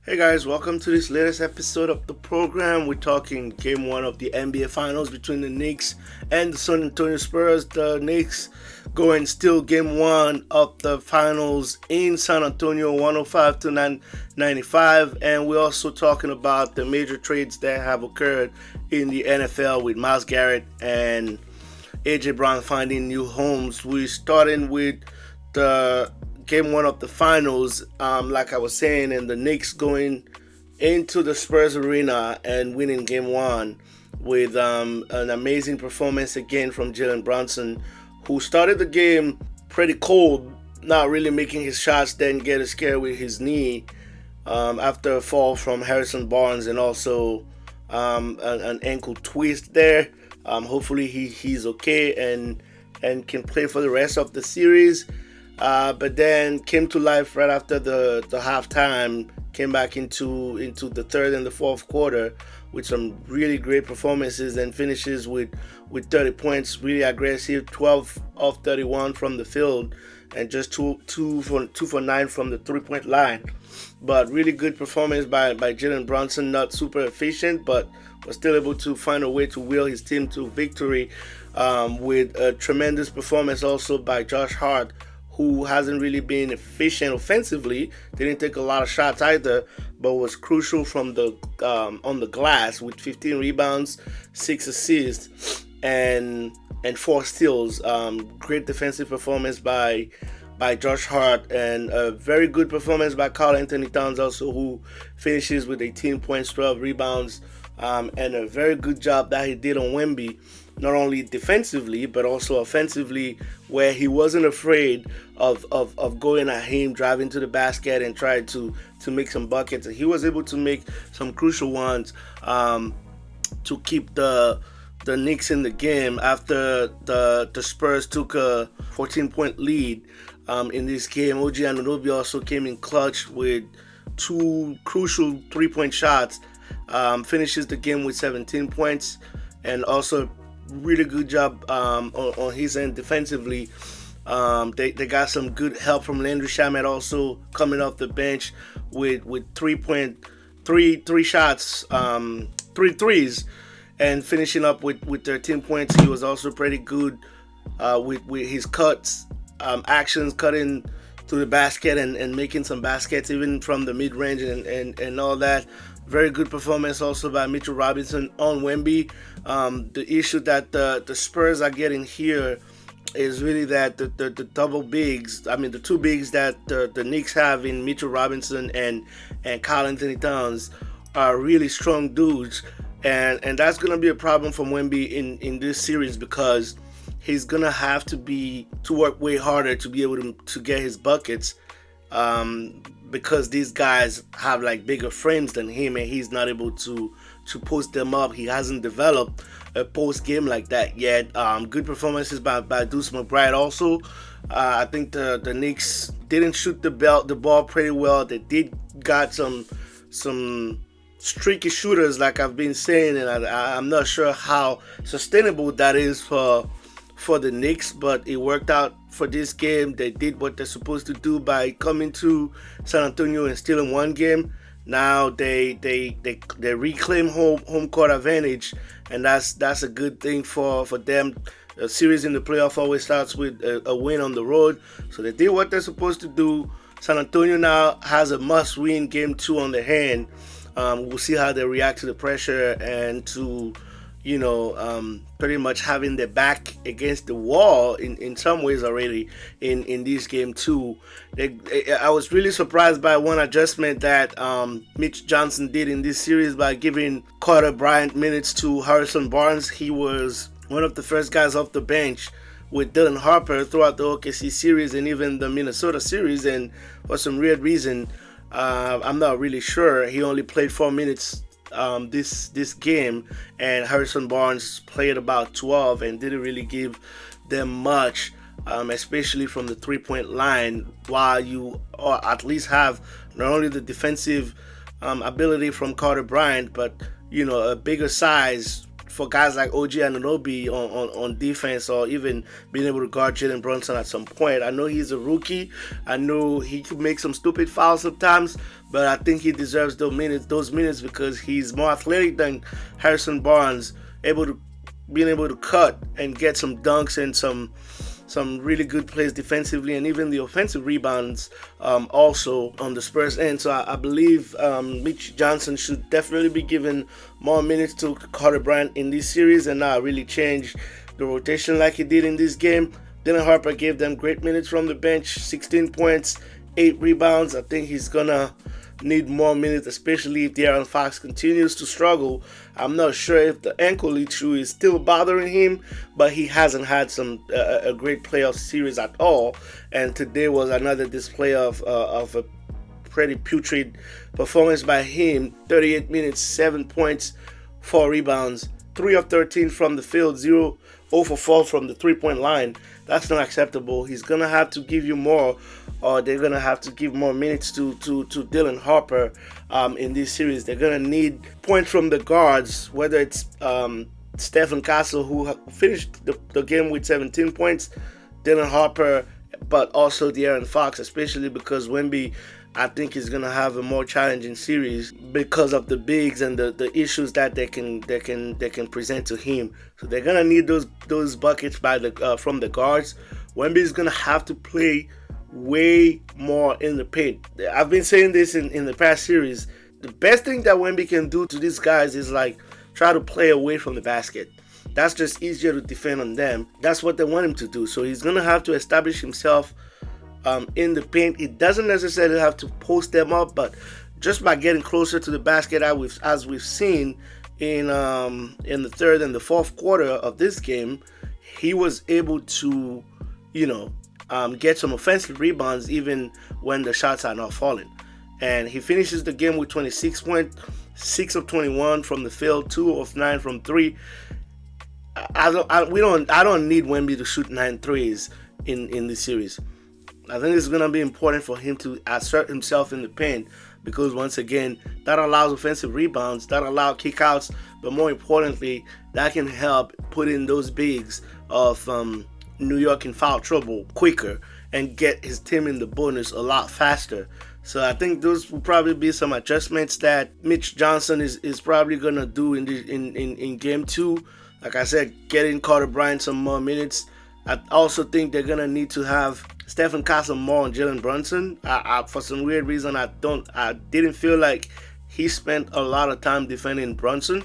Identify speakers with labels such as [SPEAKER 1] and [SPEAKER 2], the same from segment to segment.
[SPEAKER 1] Hey guys, welcome to this latest episode of the program. We're talking game one of the NBA Finals between the Knicks and the San Antonio Spurs. The Knicks going still game one of the finals in San Antonio, 105 to 95. And we're also talking about the major trades that have occurred in the NFL with Myles Garrett and AJ Brown finding new homes. We're starting with the game one of the finals, like I was saying, and the Knicks going into the Spurs arena and winning game one with an amazing performance again from Jalen Brunson, who started the game pretty cold, not really making his shots, then get a scare with his knee after a fall from Harrison Barnes and also an ankle twist there. Hopefully he's okay and can play for the rest of the series. But then came to life right after the halftime, came back into the third and the fourth quarter with some really great performances and finishes with 30 points, really aggressive, 12 of 31 from the field and just two for 9 from the 3-point line. But really good performance by Jalen Brunson, not super efficient, but was still able to find a way to wheel his team to victory with a tremendous performance also by Josh Hart, who hasn't really been efficient offensively, didn't take a lot of shots either, but was crucial from the on the glass with 15 rebounds, 6 assists, and 4 steals. Great defensive performance by Josh Hart, and a very good performance by Karl-Anthony Towns also, who finishes with 18 points, 12 rebounds, and a very good job that he did on Wemby, not only defensively but also offensively, where he wasn't afraid of going at him, driving to the basket and trying to make some buckets. And he was able to make some crucial ones to keep the Knicks in the game after the Spurs took a 14-point lead in this game. OG Anunoby also came in clutch with 2 crucial 3-point shots, finishes the game with 17 points, and also really good job on his end defensively. They got some good help from Landry Shamet also coming off the bench with 3 shots, 3 threes, and finishing up with 13 points. He was also pretty good with his cuts, actions, cutting to the basket and making some baskets even from the mid-range and all that. Very good performance also by Mitchell Robinson on Wemby. The issue that the Spurs are getting here is really that the double bigs, the 2 bigs that the Knicks have in Mitchell Robinson and Karl-Anthony Towns are really strong dudes. And that's going to be a problem for Wemby in this series, because he's going to have to work way harder to be able to get his buckets, because these guys have like bigger frames than him and he's not able to post them up. He hasn't developed a post game like that yet. Good performances by Deuce McBride also. I think the Knicks didn't shoot the ball pretty well. They did got some streaky shooters, like I've been saying, and I'm not sure how sustainable that is for the Knicks, but it worked out for this game. They did what they're supposed to do by coming to San Antonio and stealing one game. Now they reclaim home court advantage, and that's a good thing for them. A series in the playoff always starts with a win on the road, so they did what they're supposed to do. San Antonio now has a must-win game 2 on the hand. We'll see how they react to the pressure and to pretty much having their back against the wall in some ways already in this game too. I was really surprised by one adjustment that Mitch Johnson did in this series by giving Carter Bryant minutes to Harrison Barnes. He was one of the first guys off the bench with Dylan Harper throughout the OKC series and even the Minnesota series, and for some weird reason, I'm not really sure, he only played 4 minutes this game, and Harrison Barnes played about 12 and didn't really give them much, especially from the 3-point line, while you at least have not only the defensive ability from Carter Bryant, but a bigger size for guys like OG Anunoby on defense, or even being able to guard Jalen Brunson at some point. I know he's a rookie. I know he could make some stupid fouls sometimes, but I think he deserves those minutes because he's more athletic than Harrison Barnes, being able to cut and get some dunks and some really good plays defensively, and even the offensive rebounds also on the Spurs end. So I believe Mitch Johnson should definitely be given more minutes to Carter Bryant in this series and not really change the rotation like he did in this game. Dylan Harper gave them great minutes from the bench, 16 points, 8 rebounds. I think he's gonna need more minutes, especially if De'Aaron Fox continues to struggle. I'm not sure if the ankle issue is still bothering him, but he hasn't had a great playoff series at all. And today was another display of a pretty putrid performance by him. 38 minutes, 7 points, 4 rebounds, 3 of 13 from the field, 0 for 4 from the 3-point line. That's not acceptable. He's going to have to give you more, or they're going to have to give more minutes to Dylan Harper in this series. They're going to need points from the guards, whether it's Stephon Castle, who finished the game with 17 points, Dylan Harper, but also De'Aaron Fox, especially because Wemby, I think, is going to have a more challenging series because of the bigs and the issues that they can present to him. So they're going to need those buckets from the guards. Wemby is going to have to play way more in the paint. I've been saying this in the past series. The best thing that Wemby can do to these guys is like try to play away from the basket. That's just easier to defend on them. That's what they want him to do. So he's going to have to establish himself in the paint. It doesn't necessarily have to post them up, but just by getting closer to the basket, as we've seen in the third and the fourth quarter of this game, he was able to, get some offensive rebounds even when the shots are not falling. And he finishes the game with 26 points, 6 of 21 from the field, 2 of 9 from 3. I don't need Wemby to shoot 9 threes in this series. I think it's going to be important for him to assert himself in the paint because, once again, that allows offensive rebounds, that allows kickouts, but more importantly, that can help put in those bigs of New York in foul trouble quicker and get his team in the bonus a lot faster. So I think those will probably be some adjustments that Mitch Johnson is probably going to do in game 2. Like I said, getting Carter Bryant some more minutes. I also think they're going to need to have Stephon Castle more on Jalen Brunson. For some weird reason, I didn't feel like he spent a lot of time defending Brunson.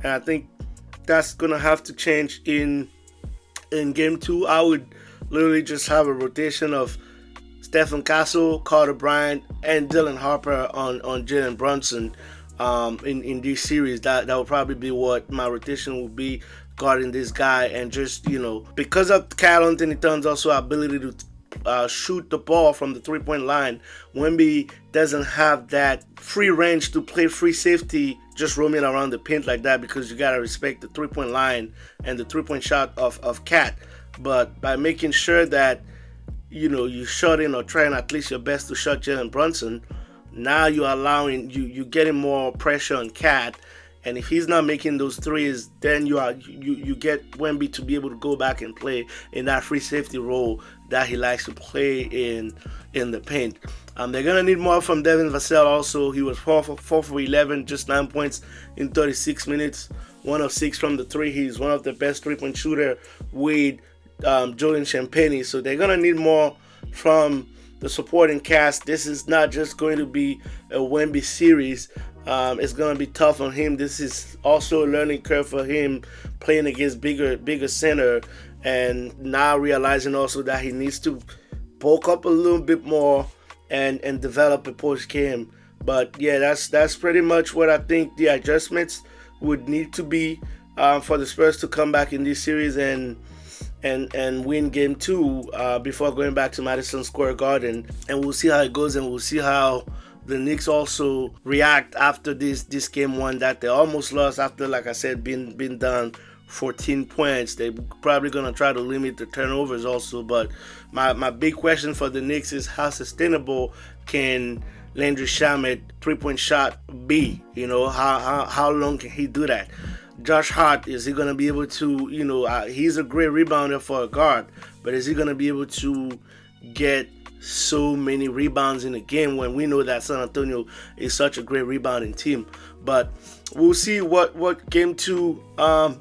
[SPEAKER 1] And I think that's going to have to change in game 2. I would literally just have a rotation of Stephon Castle, Carter Bryant, and Dylan Harper on Jalen Brunson in this series. That would probably be what my rotation would be, guarding this guy. And just, because of Karl-Anthony Towns' also ability to shoot the ball from the 3-point line, Wemby doesn't have that free range to play free safety just roaming around the paint like that, because you got to respect the 3-point line and the 3-point shot of Cat. But by making sure that you shut in or trying at least your best to shut Jalen Brunson, now you're getting more pressure on Cat. And if he's not making those threes, then you get Wemby to be able to go back and play in that free safety role that he likes to play in the paint. They're gonna need more from Devin Vassell. Also, he was 4 for 11, just 9 points in 36 minutes, 1 of 6 from the 3. He's one of the best 3-point shooter with Julian Champagnie. So they're gonna need more from the supporting cast. This is not just going to be a Wemby series. It's going to be tough on him. This is also a learning curve for him, playing against bigger center, and now realizing also that he needs to bulk up a little bit more and develop a post game. But yeah, that's pretty much what I think the adjustments would need to be for the Spurs to come back in this series and win game 2 before going back to Madison Square Garden. And we'll see how it goes, and we'll see how the Knicks also react after this game 1 that they almost lost after, like I said, being down 14 points. They're probably going to try to limit the turnovers also. But my big question for the Knicks is, how sustainable can Landry Shamet 3-point shot be? How long can he do that? Josh Hart, is he going to be able to, he's a great rebounder for a guard, but is he going to be able to get so many rebounds in a game when we know that San Antonio is such a great rebounding team? But we'll see what game 2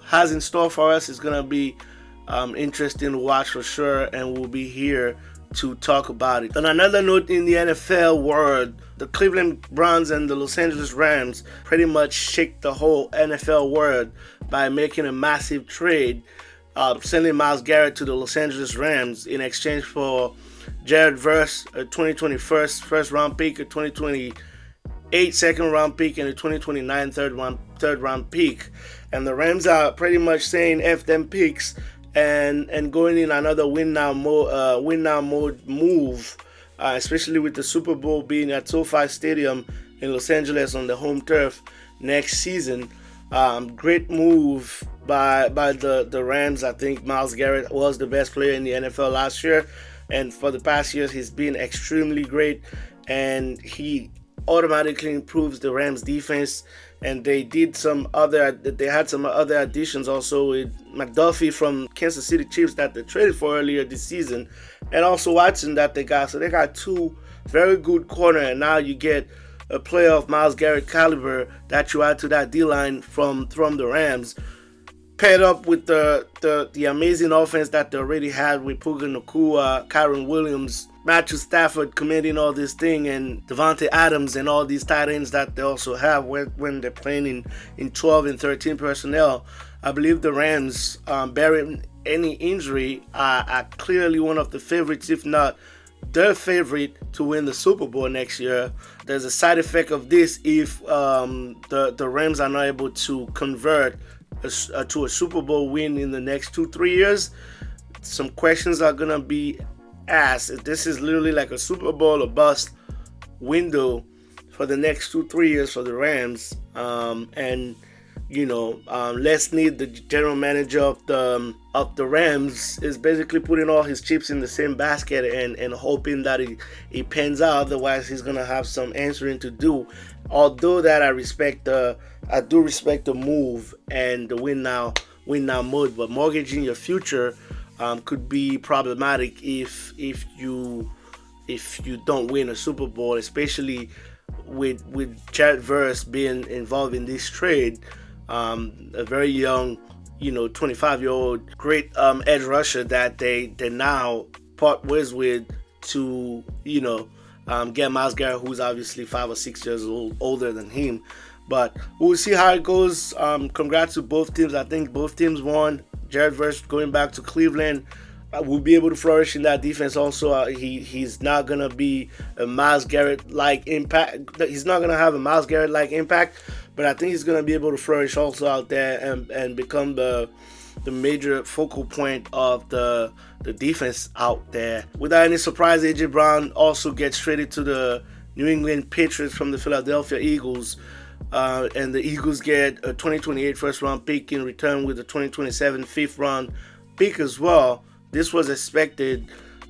[SPEAKER 1] has in store for us. It's going to be interesting to watch for sure, and we'll be here to talk about it. On another note, in the NFL world, the Cleveland Browns and the Los Angeles Rams pretty much shake the whole NFL world by making a massive trade, sending Myles Garrett to the Los Angeles Rams in exchange for Jared Verse, a 2020 first round pick, a 2028 second round pick, and a 2029 third round pick. And the Rams are pretty much saying F them picks and going in another win now mode move, especially with the Super Bowl being at SoFi Stadium in Los Angeles on the home turf next season. Great move by the Rams. I think Myles Garrett was the best player in the NFL last year, and for the past years he's been extremely great, and he automatically improves the Rams defense. And they had some other additions also with McDuffie from Kansas City Chiefs that they traded for earlier this season, and also Watson that they got. So they got 2 very good corner, and now you get a player of Myles Garrett caliber that you add to that D-line from the Rams, paired up with the amazing offense that they already had with Puka Nacua, Kyron Williams, Matthew Stafford commanding all this thing, and Devontae Adams and all these tight ends that they also have when they're playing in 12 and 13 personnel. I believe the Rams, barring any injury, are clearly one of the favorites, if not their favorite, to win the Super Bowl next year. There's a side effect of this if the Rams are not able to convert to a Super Bowl win in the next 2-3 years. Some questions are going to be asked. This is literally like a Super Bowl or bust window for the next 2-3 years for the Rams. Les Need, the general manager of the Rams, is basically putting all his chips in the same basket and hoping that it pans out. Otherwise, he's gonna have some answering to do. Although that I do respect the move and the win now mode, but mortgaging your future could be problematic if you don't win a Super Bowl, especially with Jared Verse being involved in this trade. A very young, 25-year-old great edge rusher that they now part ways with to get Myles Garrett, who's obviously 5 or 6 years older than him. But we'll see how it goes. Congrats to both teams. I think both teams won. Jared Verse going back to Cleveland will be able to flourish in that defense also. He's not going to be a Myles Garrett-like impact. He's not going to have a Myles Garrett-like impact, but I think he's going to be able to flourish also out there and become the major focal point of the defense out there. Without any surprise, A.J. Brown also gets traded to the New England Patriots from the Philadelphia Eagles. And the Eagles get a 2028 first-round pick in return with a 2027 fifth-round pick as well. This was expected.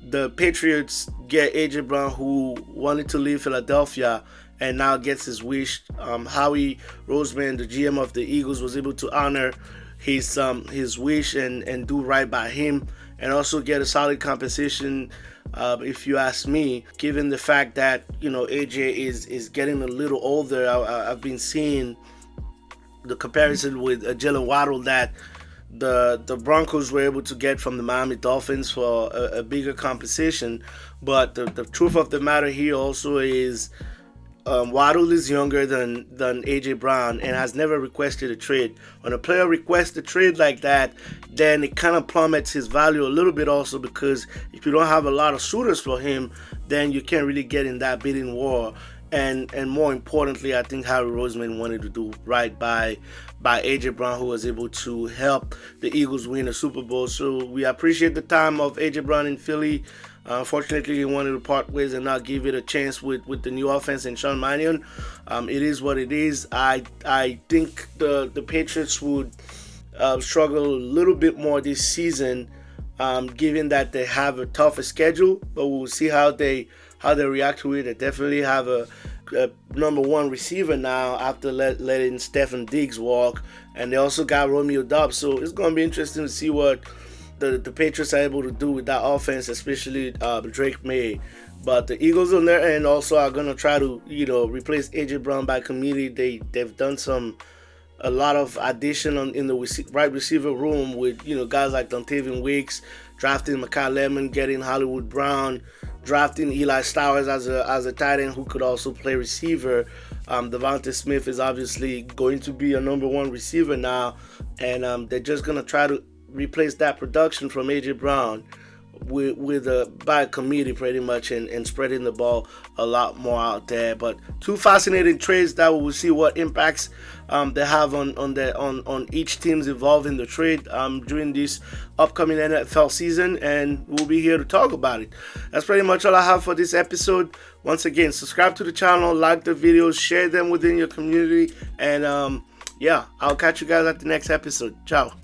[SPEAKER 1] The Patriots get A.J. Brown, who wanted to leave Philadelphia and now gets his wish. Howie Roseman, the GM of the Eagles, was able to honor his wish and do right by him, and also get a solid compensation, if you ask me, given the fact that AJ is getting a little older. I've been seeing the comparison with Jalen Waddle that the Broncos were able to get from the Miami Dolphins for a bigger compensation. But the truth of the matter here also is Waddle is younger than A.J. Brown and has never requested a trade. When a player requests a trade like that, then it kind of plummets his value a little bit also, because if you don't have a lot of suitors for him, then you can't really get in that bidding war. And more importantly, I think Howie Roseman wanted to do right by A.J. Brown, who was able to help the Eagles win a Super Bowl. So we appreciate the time of A.J. Brown in Philly. Unfortunately, he wanted to part ways and not give it a chance with the new offense and Sean Mannion. It is what it is. I think the Patriots would struggle a little bit more this season, given that they have a tougher schedule. But we'll see how they react to it. They definitely have a number one receiver now after letting Stephen Diggs walk, and they also got Romeo Doubs. So it's going to be interesting to see what the Patriots are able to do with that offense, especially Drake May. But the Eagles on their end also are going to try to, replace AJ Brown by committee. They've done a lot of addition in the right receiver room with, guys like Dontavian Wicks, drafting Mikal Lemon, getting Hollywood Brown, drafting Eli Stowers as a tight end who could also play receiver. Devontae Smith is obviously going to be a number one receiver now, and they're just going to try to replace that production from AJ Brown with by a committee pretty much, and spreading the ball a lot more out there. But two fascinating trades that we'll see what impacts they have on each team's involved in the trade during this upcoming NFL season, and we'll be here to talk about it. That's pretty much all I have for this episode. Once again, subscribe to the channel, like the videos, share them within your community, and yeah, I'll catch you guys at the next episode. Ciao.